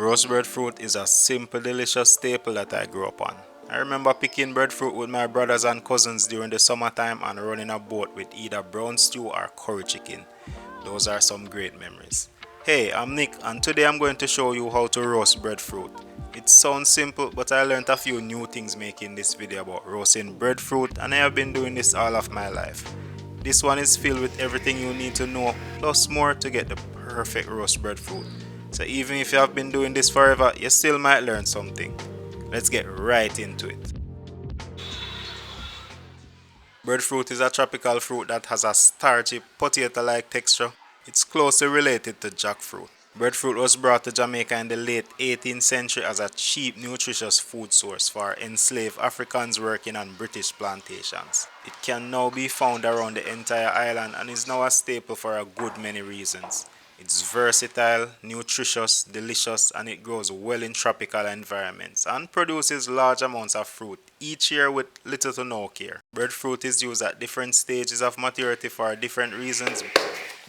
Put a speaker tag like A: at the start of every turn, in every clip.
A: Roast breadfruit is a simple, delicious staple that I grew up on. I remember picking breadfruit with my brothers and cousins during the summertime and running a boat with either brown stew or curry chicken. Those are some great memories. Hey, I'm Nick and today I'm going to show you how to roast breadfruit. It sounds simple, but I learned a few new things making this video about roasting breadfruit, and I have been doing this all of my life. This one is filled with everything you need to know plus more to get the perfect roast breadfruit. So even if you have been doing this forever, you still might learn something. Let's get right into it. Breadfruit is a tropical fruit that has a starchy, potato-like texture. It's closely related to jackfruit. Breadfruit was brought to Jamaica in the late 18th century as a cheap, nutritious food source for enslaved Africans working on British plantations. It can now be found around the entire island and is now a staple for a good many reasons. It's versatile, nutritious, delicious, and it grows well in tropical environments and produces large amounts of fruit each year with little to no care. Breadfruit is used at different stages of maturity for different reasons,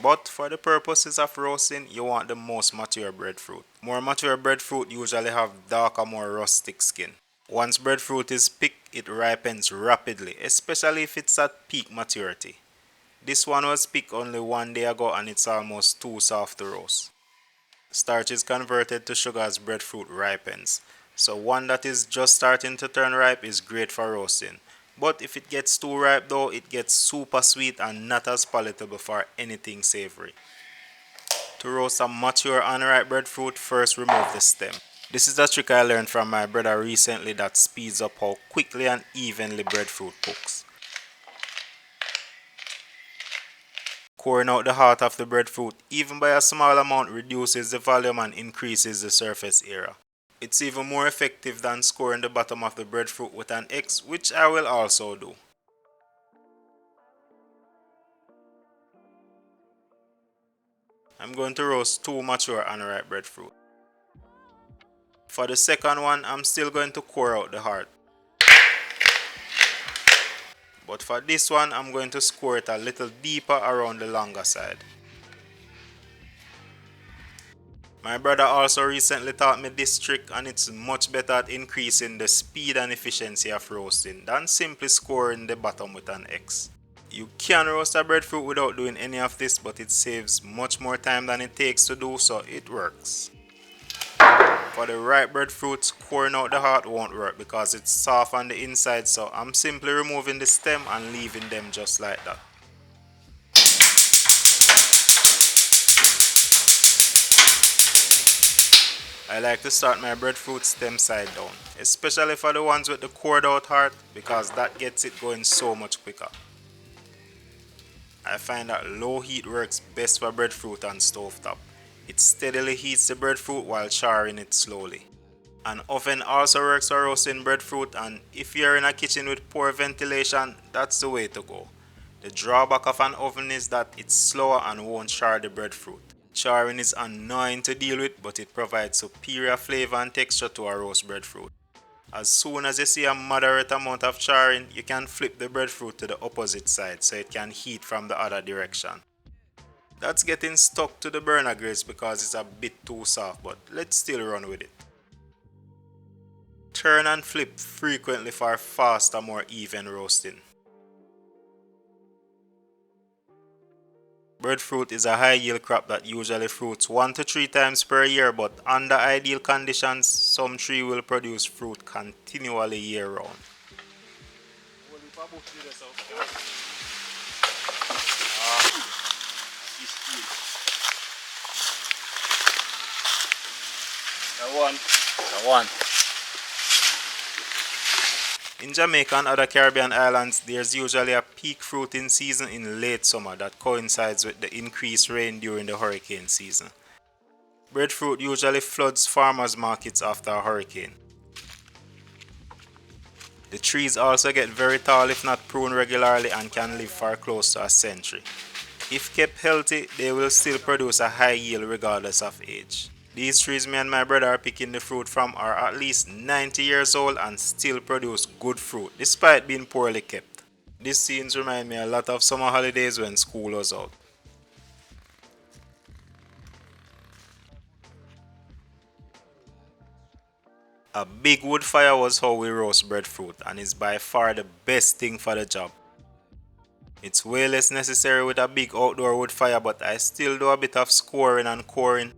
A: but for the purposes of roasting, you want the most mature breadfruit. More mature breadfruit usually have darker, more rustic skin. Once breadfruit is picked, it ripens rapidly, especially if it's at peak maturity. This one was picked only one day ago and it's almost too soft to roast. Starch is converted to sugar as breadfruit ripens, so one that is just starting to turn ripe is great for roasting. But if it gets too ripe though, it gets super sweet and not as palatable for anything savory. To roast a mature unripe breadfruit, first remove the stem. This is a trick I learned from my brother recently that speeds up how quickly and evenly breadfruit cooks. Coring out the heart of the breadfruit, even by a small amount, reduces the volume and increases the surface area. It's even more effective than scoring the bottom of the breadfruit with an X, which I will also do. I'm going to roast 2 mature unripe breadfruit. For the second one, I'm still going to core out the heart. But for this one, I'm going to score it a little deeper around the longer side. My brother also recently taught me this trick, and it's much better at increasing the speed and efficiency of roasting than simply scoring the bottom with an X. You can roast a breadfruit without doing any of this, but it saves much more time than it takes to do, so it works. For the ripe breadfruit, scoring out the heart won't work because it's soft on the inside, so I'm simply removing the stem and leaving them just like that. I like to start my breadfruit stem side down, especially for the ones with the cored out heart, because that gets it going so much quicker. I find that low heat works best for breadfruit on stovetop. It steadily heats the breadfruit while charring it slowly. An oven also works for roasting breadfruit, and if you're in a kitchen with poor ventilation, that's the way to go. The drawback of an oven is that it's slower and won't char the breadfruit. Charring is annoying to deal with, but it provides superior flavor and texture to a roast breadfruit. As soon as you see a moderate amount of charring, you can flip the breadfruit to the opposite side so it can heat from the other direction. That's getting stuck to the burner grease because it's a bit too soft, but let's still run with it. Turn and flip frequently for faster, more even roasting. Breadfruit is a high yield crop that usually fruits 1 to 3 times per year, but under ideal conditions, some tree will produce fruit continually year round. That one. In Jamaica and other Caribbean islands, there's usually a peak fruiting season in late summer that coincides with the increased rain during the hurricane season. Breadfruit usually floods farmers' markets after a hurricane. The trees also get very tall if not pruned regularly and can live for close to a century. If kept healthy, they will still produce a high yield regardless of age. These trees me and my brother are picking the fruit from are at least 90 years old and still produce good fruit despite being poorly kept. These scenes remind me a lot of summer holidays when school was out. A big wood fire was how we roast breadfruit and is by far the best thing for the job. It's way less necessary with a big outdoor wood fire, but I still do a bit of scoring and coring.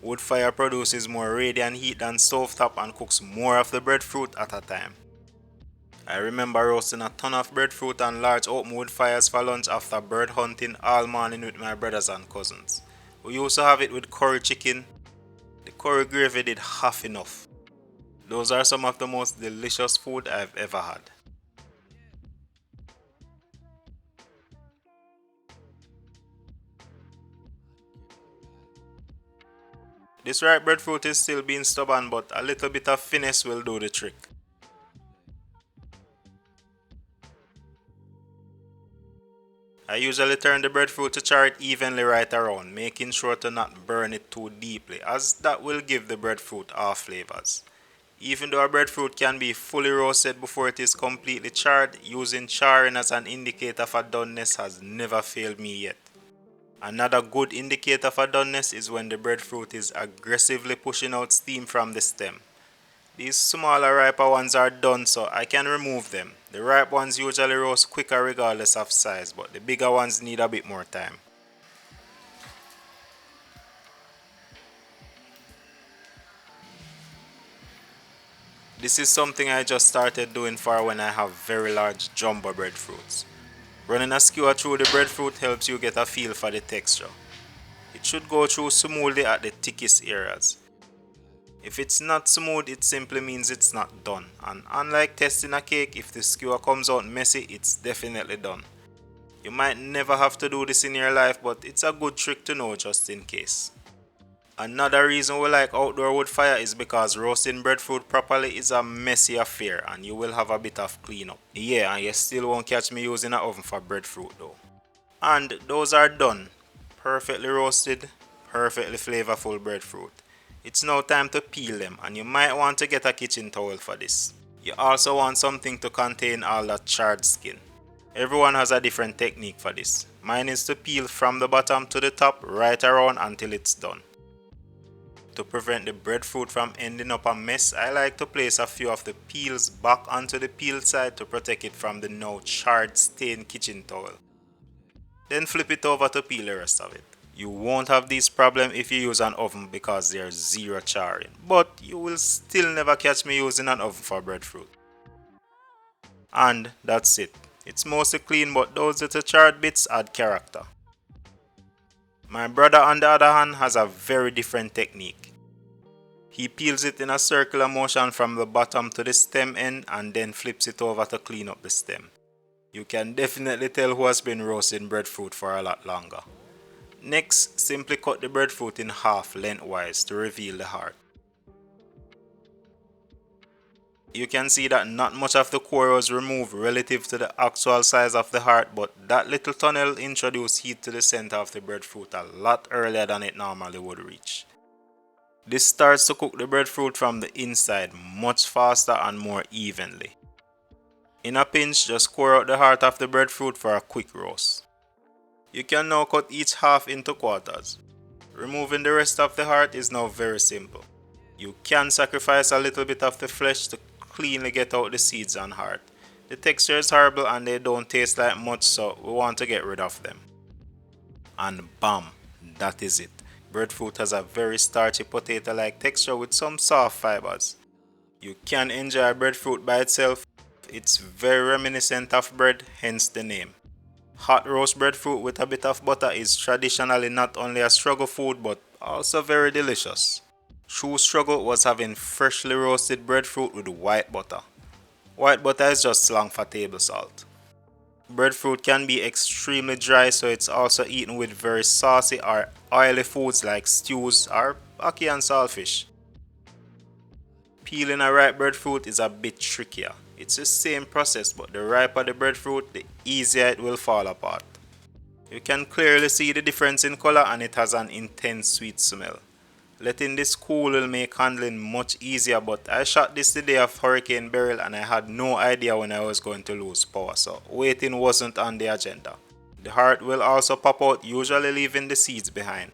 A: Wood fire produces more radiant heat than stovetop and cooks more of the breadfruit at a time. I remember roasting a ton of breadfruit on large open wood fires for lunch after bird hunting all morning with my brothers and cousins. We used to have it with curry chicken. The curry gravy did half enough. Those are some of the most delicious food I've ever had. This ripe breadfruit is still being stubborn, but a little bit of finesse will do the trick. I usually turn the breadfruit to char it evenly right around, making sure to not burn it too deeply, as that will give the breadfruit off flavors. Even though a breadfruit can be fully roasted before it is completely charred, using charring as an indicator for doneness has never failed me yet. Another good indicator for doneness is when the breadfruit is aggressively pushing out steam from the stem. These smaller riper ones are done, so I can remove them. The ripe ones usually roast quicker regardless of size, but the bigger ones need a bit more time. This is something I just started doing for when I have very large jumbo breadfruits. Running a skewer through the breadfruit helps you get a feel for the texture. It should go through smoothly at the thickest areas. If it's not smooth, it simply means it's not done. And unlike testing a cake, if the skewer comes out messy, it's definitely done. You might never have to do this in your life, but it's a good trick to know just in case. Another reason we like outdoor wood fire is because roasting breadfruit properly is a messy affair and you will have a bit of cleanup. Yeah, and you still won't catch me using an oven for breadfruit though. And those are done. Perfectly roasted, perfectly flavorful breadfruit. It's now time to peel them, and you might want to get a kitchen towel for this. You also want something to contain all that charred skin. Everyone has a different technique for this. Mine is to peel from the bottom to the top right around until it's done. To prevent the breadfruit from ending up a mess, I like to place a few of the peels back onto the peeled side to protect it from the now charred stained kitchen towel. Then flip it over to peel the rest of it. You won't have this problem if you use an oven because there's zero charring, but you will still never catch me using an oven for breadfruit. And that's it. It's mostly clean, but those little charred bits add character. My brother on the other hand has a very different technique. He peels it in a circular motion from the bottom to the stem end and then flips it over to clean up the stem. You can definitely tell who has been roasting breadfruit for a lot longer. Next, simply cut the breadfruit in half lengthwise to reveal the heart. You can see that not much of the core was removed relative to the actual size of the heart, but that little tunnel introduced heat to the center of the breadfruit a lot earlier than it normally would reach. This starts to cook the breadfruit from the inside much faster and more evenly. In a pinch, just core out the heart of the breadfruit for a quick roast. You can now cut each half into quarters. Removing the rest of the heart is now very simple. You can sacrifice a little bit of the flesh to cleanly get out the seeds and heart. The texture is horrible and they don't taste like much, so we want to get rid of them. And bam, that is it. Breadfruit has a very starchy potato-like texture with some soft fibers. You can enjoy breadfruit by itself. It's very reminiscent of bread, hence the name. Hot roast breadfruit with a bit of butter is traditionally not only a struggle food but also very delicious. True struggle was having freshly roasted breadfruit with white butter. White butter is just slang for table salt. Breadfruit can be extremely dry, so it's also eaten with very saucy or oily foods like stews or ackee and saltfish. Peeling a ripe breadfruit is a bit trickier. It's the same process, but the riper the breadfruit, the easier it will fall apart. You can clearly see the difference in color and it has an intense sweet smell. Letting this cool will make handling much easier, but I shot this the day of Hurricane Beryl and I had no idea when I was going to lose power, so waiting wasn't on the agenda. The heart will also pop out, usually leaving the seeds behind.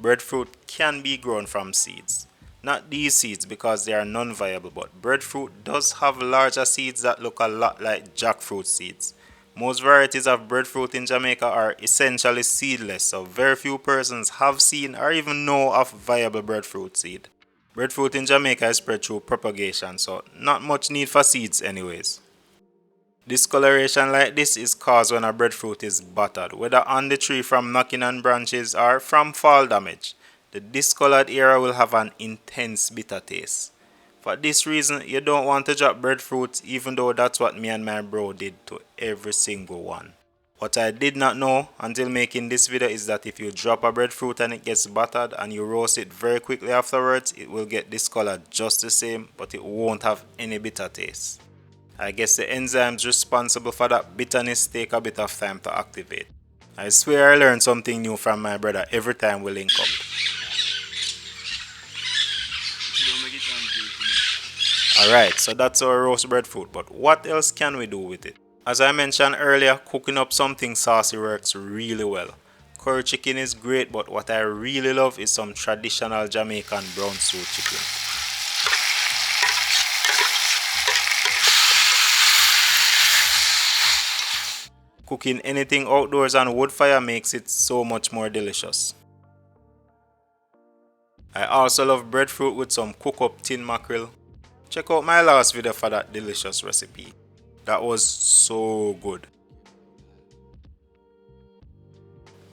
A: Breadfruit can be grown from seeds. Not these seeds because they are non-viable, but breadfruit does have larger seeds that look a lot like jackfruit seeds. Most varieties of breadfruit in Jamaica are essentially seedless, so very few persons have seen or even know of viable breadfruit seed. Breadfruit in Jamaica is spread through propagation, so not much need for seeds anyways. Discoloration like this is caused when a breadfruit is battered, whether on the tree from knocking on branches or from fall damage. The discolored area will have an intense bitter taste. For this reason, you don't want to drop breadfruits, even though that's what me and my bro did to every single one. What I did not know until making this video is that if you drop a breadfruit and it gets battered and you roast it very quickly afterwards, it will get discolored just the same, but it won't have any bitter taste. I guess the enzymes responsible for that bitterness take a bit of time to activate. I swear I learn something new from my brother every time we link up. Alright, so that's our roast breadfruit, but what else can we do with it? As I mentioned earlier, cooking up something saucy works really well. Curry chicken is great, but what I really love is some traditional Jamaican brown stew chicken. Cooking anything outdoors on wood fire makes it so much more delicious. I also love breadfruit with some cook up tin mackerel. Check out my last video for that delicious recipe. That was so good.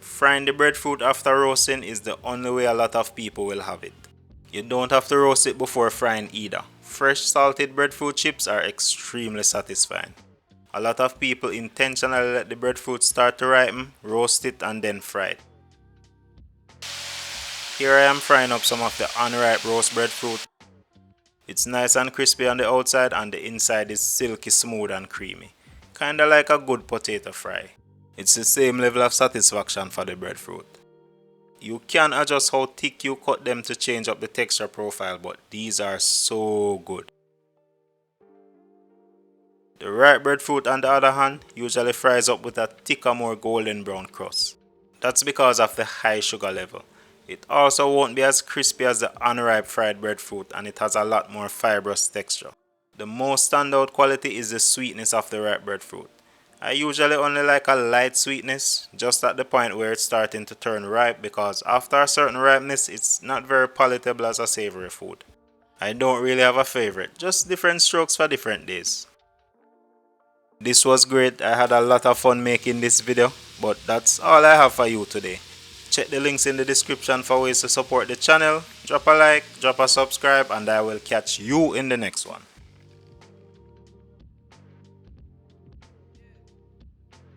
A: Frying the breadfruit after roasting is the only way a lot of people will have it. You don't have to roast it before frying either. Fresh salted breadfruit chips are extremely satisfying. A lot of people intentionally let the breadfruit start to ripen, roast it and then fry it. Here I am frying up some of the unripe roast breadfruit. It's nice and crispy on the outside and the inside is silky smooth and creamy. Kinda like a good potato fry. It's the same level of satisfaction for the breadfruit. You can adjust how thick you cut them to change up the texture profile, but these are so good. The ripe breadfruit on the other hand usually fries up with a thicker, more golden brown crust. That's because of the high sugar level. It also won't be as crispy as the unripe fried breadfruit and it has a lot more fibrous texture. The most standout quality is the sweetness of the ripe breadfruit. I usually only like a light sweetness, just at the point where it's starting to turn ripe, because after a certain ripeness it's not very palatable as a savory food. I don't really have a favorite, just different strokes for different days. This was great. I had a lot of fun making this video, but that's all I have for you today. Check the links in the description for ways to support the channel. Drop a like, drop a subscribe, and I will catch you in the next one.